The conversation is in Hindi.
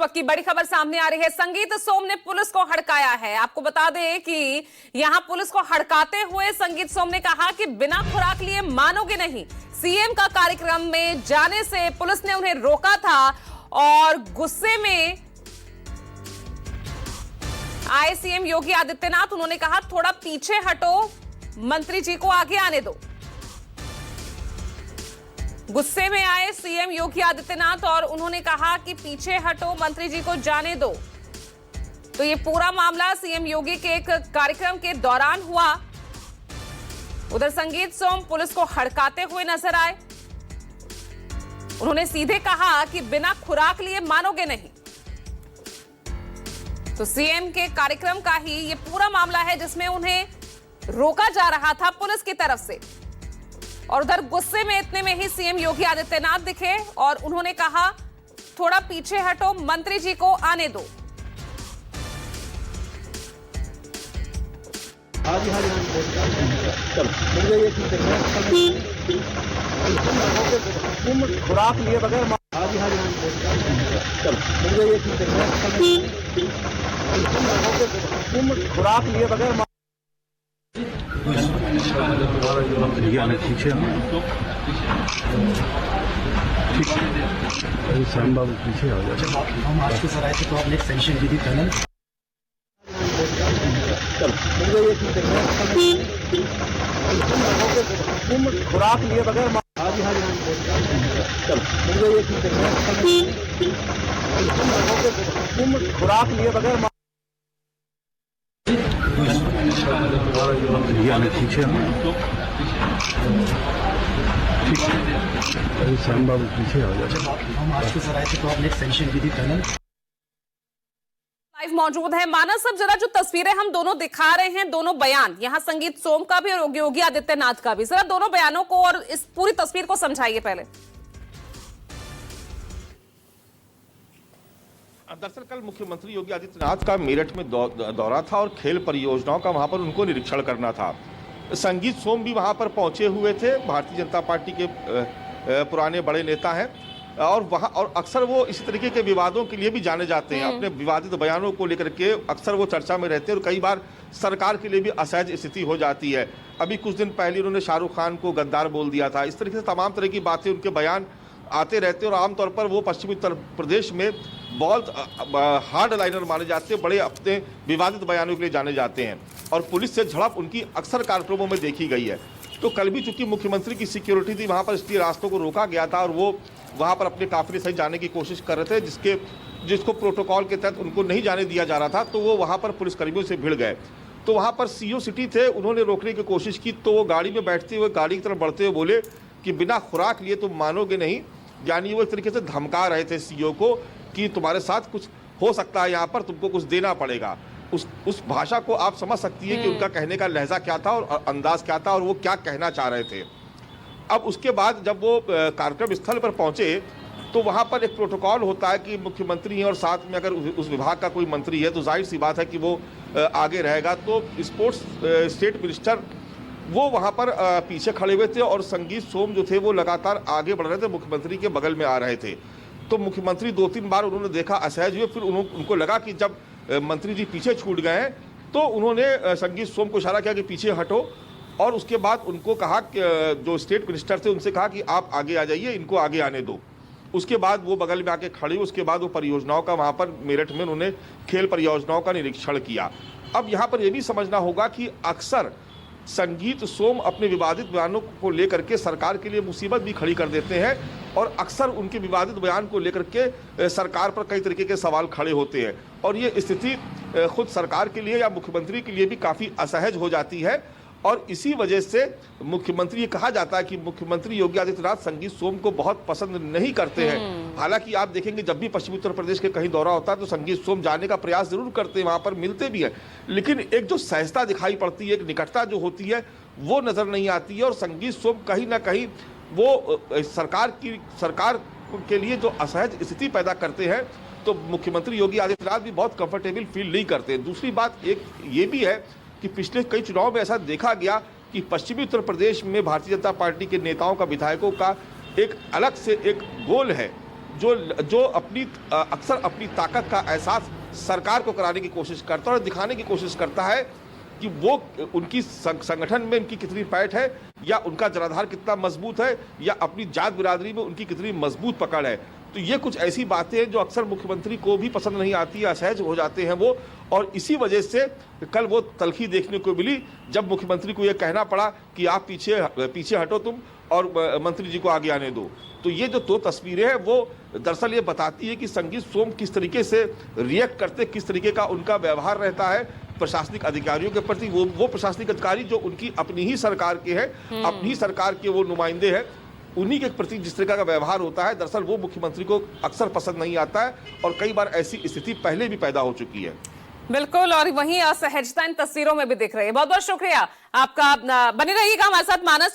वक्त की बड़ी खबर सामने आ रही है। संगीत सोम ने पुलिस को हड़काया है। आपको बता दें कि यहां पुलिस को हड़काते हुए संगीत सोम ने कहा कि बिना खुराक लिए मानोगे नहीं। सीएम का कार्यक्रम में जाने से पुलिस ने उन्हें रोका था और गुस्से में आए सीएम योगी आदित्यनाथ उन्होंने कहा थोड़ा पीछे हटो, मंत्री जी को आगे आने दो। गुस्से में आए सीएम योगी आदित्यनाथ और उन्होंने कहा कि पीछे हटो, मंत्री जी को जाने दो। तो ये पूरा मामला सीएम योगी के एक कार्यक्रम के दौरान हुआ। उधर संगीत सोम पुलिस को हड़काते हुए नजर आए। उन्होंने सीधे कहा कि बिना खुराक लिए मानोगे नहीं। तो सीएम के कार्यक्रम का ही ये पूरा मामला है जिसमें उन्हें रोका जा रहा था पुलिस की तरफ से। और उधर गुस्से में इतने में ही सीएम योगी आदित्यनाथ दिखे और उन्होंने कहा थोड़ा पीछे हटो, मंत्री जी को आने दो। खुराक लिए बगैर खुराक लिए बगैर पीछे श्याम बाबू पीछे आ जाए। हम आज के सराय से तो आपने एक सेंशन दी थी टनल। खुराक लिए बगैर खुराक लिए बगैर पीछे श्याम बाबू पीछे आ जाए। हम आज के सराय से तो आपने एक सेंशन दी थी टनल। लाइव मौजूद है मानस। अब जरा जो तस्वीरें हम दोनों दिखा रहे हैं, दोनों बयान, यहां संगीत सोम का भी और योगी आदित्यनाथ का भी, जरा दोनों बयानों को और इस पूरी तस्वीर को समझाइए पहले। दरअसल कल मुख्यमंत्री योगी आदित्यनाथ का मेरठ में दौरा था और खेल परियोजनाओं का वहां पर उनको निरीक्षण करना था। संगीत सोम भी वहां पर पहुंचे हुए थे। भारतीय जनता पार्टी के पुराने बड़े नेता हैं और वहां और अक्सर वो इसी तरीके के विवादों के लिए भी जाने जाते हैं। अपने विवादित बयानों को लेकर के अक्सर वो चर्चा में रहते हैं और कई बार सरकार के लिए भी असहज स्थिति हो जाती है। अभी कुछ दिन पहले उन्होंने शाहरुख खान को गद्दार बोल दिया था। इस तरीके से तमाम तरह की बातें, उनके बयान आते रहते हैं और आमतौर पर वो पश्चिमी उत्तर प्रदेश में बहुत हार्ड लाइनर माने जाते हैं, बड़े अपने विवादित बयानों के लिए जाने जाते हैं और पुलिस से झड़प उनकी अक्सर कार्यक्रमों में देखी गई है। तो कल भी चूंकि मुख्यमंत्री की सिक्योरिटी थी वहाँ पर, इसलिए रास्तों को रोका गया था और वो वहाँ पर अपने काफिले सहित जाने की कोशिश कर रहे थे, जिसको प्रोटोकॉल के तहत उनको नहीं जाने दिया जा रहा था। तो वो वहाँ पर पुलिसकर्मियों से भिड़ गए। तो वहाँ पर सीओ सिटी थे, उन्होंने रोकने की कोशिश की तो वो गाड़ी में बैठते हुए गाड़ी की तरफ बढ़ते हुए बोले कि बिना खुराक लिए तुम मानोगे नहीं। यानी वो एक तरीके से धमका रहे थे सीओ को कि तुम्हारे साथ कुछ हो सकता है, यहाँ पर तुमको कुछ देना पड़ेगा। उस भाषा को आप समझ सकती है कि उनका कहने का लहजा क्या था और अंदाज क्या था और वो क्या कहना चाह रहे थे। अब उसके बाद जब वो कार्यक्रम स्थल पर पहुंचे तो वहाँ पर एक प्रोटोकॉल होता है कि मुख्यमंत्री हैं और साथ में अगर उस विभाग का कोई मंत्री है तो जाहिर सी बात है कि वो आगे रहेगा। तो स्पोर्ट्स स्टेट मिनिस्टर वो वहाँ पर पीछे खड़े हुए थे और संगीत सोम जो थे वो लगातार आगे बढ़ रहे थे, मुख्यमंत्री के बगल में आ रहे थे। तो मुख्यमंत्री 2-3 बार उन्होंने देखा, असहज हुए। फिर उनको लगा कि जब मंत्री जी पीछे छूट गए हैं तो उन्होंने संगीत सोम को इशारा किया कि पीछे हटो और उसके बाद उनको कहा कि जो स्टेट मिनिस्टर थे उनसे कहा कि आप आगे आ जाइए, इनको आगे आने दो। उसके बाद वो बगल में आके खड़े हुए। उसके बाद वो परियोजनाओं का वहाँ पर मेरठ में उन्होंने खेल परियोजनाओं का निरीक्षण किया। अब यहाँ पर यह भी समझना होगा कि अक्सर संगीत सोम अपने विवादित बयानों को लेकर के सरकार के लिए मुसीबत भी खड़ी कर देते हैं और अक्सर उनके विवादित बयान को लेकर के सरकार पर कई तरीके के सवाल खड़े होते हैं और ये स्थिति खुद सरकार के लिए या मुख्यमंत्री के लिए भी काफ़ी असहज हो जाती है। और इसी वजह से मुख्यमंत्री, ये कहा जाता है कि मुख्यमंत्री योगी आदित्यनाथ संगीत सोम को बहुत पसंद नहीं करते हैं। हालांकि आप देखेंगे जब भी पश्चिमी उत्तर प्रदेश के कहीं दौरा होता है तो संगीत सोम जाने का प्रयास जरूर करते हैं, वहां पर मिलते भी हैं, लेकिन एक जो सहजता दिखाई पड़ती है, एक निकटता जो होती है वो नजर नहीं आती है। और संगीत सोम कहीं ना कहीं वो सरकार के लिए जो असहज स्थिति पैदा करते हैं तो मुख्यमंत्री योगी आदित्यनाथ भी बहुत कंफर्टेबल फील नहीं करते। दूसरी बात एक ये भी है कि पिछले कई चुनाव में ऐसा देखा गया कि पश्चिमी उत्तर प्रदेश में भारतीय जनता पार्टी के नेताओं का, विधायकों का एक अलग से एक गोल है जो अपनी अक्सर अपनी ताकत का एहसास सरकार को कराने की कोशिश करता है और दिखाने की कोशिश करता है कि वो उनकी संगठन में उनकी कितनी पैठ है, या उनका जनाधार कितना मजबूत है, या अपनी जात बिरादरी में उनकी कितनी मजबूत पकड़ है। तो ये कुछ ऐसी बातें हैं जो अक्सर मुख्यमंत्री को भी पसंद नहीं आती, असहज हो जाते हैं वो, और इसी वजह से कल वो तलखी देखने को मिली जब मुख्यमंत्री को ये कहना पड़ा कि आप पीछे हटो तुम और मंत्री जी को आगे आने दो। तो ये जो दो तस्वीरें हैं वो दरअसल ये बताती है कि संगीत सोम किस तरीके से रिएक्ट करते, किस तरीके का उनका व्यवहार रहता है प्रशासनिक अधिकारियों के प्रति। वो प्रशासनिक अधिकारी जो उनकी अपनी ही सरकार के हैं, अपनी ही सरकार के वो नुमाइंदे हैं, उन्हीं के प्रति जिस तरह का व्यवहार होता है दरअसल वो मुख्यमंत्री को अक्सर पसंद नहीं आता है, और कई बार ऐसी स्थिति पहले भी पैदा हो चुकी है। बिल्कुल, और वहीं असहजता इन तस्वीरों में भी दिख रही है। बहुत बहुत शुक्रिया आपका, बने रहिएगा हमारे साथ मानस।